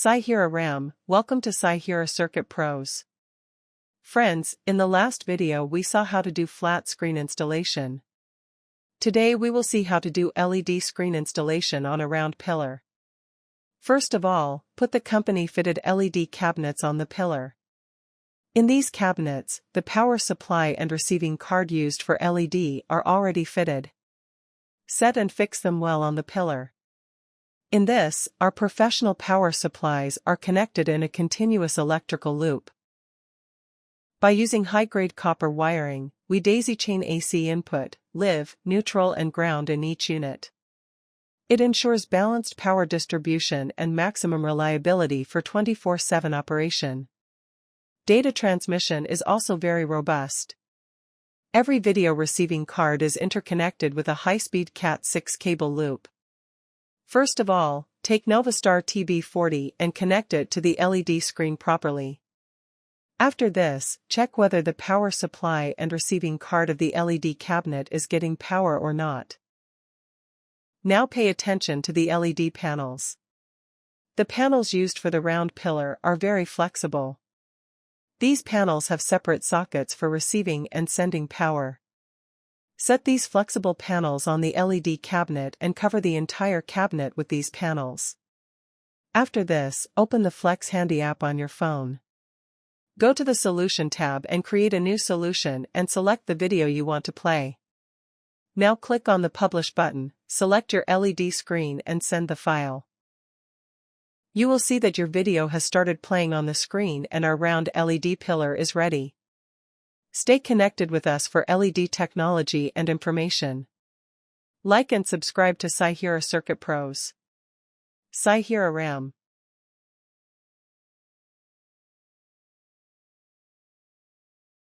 Sai Hira RAM, welcome to Sai Hira Circuit Pros. Friends, in the last video we saw how to do flat screen installation. Today we will see how to do LED screen installation on a round pillar. First of all, put the company-fitted LED cabinets on the pillar. In these cabinets, the power supply and receiving card used for LED are already fitted. Set and fix them well on the pillar. In this, our professional power supplies are connected in a continuous electrical loop. By using high-grade copper wiring, we daisy-chain AC input, live, neutral and ground in each unit. It ensures balanced power distribution and maximum reliability for 24/7 operation. Data transmission is also very robust. Every video receiving card is interconnected with a high-speed Cat6 cable loop. First of all, take Novastar TB40 and connect it to the LED screen properly. After this, check whether the power supply and receiving card of the LED cabinet is getting power or not. Now pay attention to the LED panels. The panels used for the round pillar are very flexible. These panels have separate sockets for receiving and sending power. Set these flexible panels on the LED cabinet and cover the entire cabinet with these panels. After this, open the Flex Handy app on your phone. Go to the Solution tab and create a new solution and select the video you want to play. Now click on the Publish button, select your LED screen and send the file. You will see that your video has started playing on the screen and our round LED pillar is ready. Stay connected with us for LED technology and information. Like and subscribe to Sai Hira Circuit Pros. Sai Hira RAM.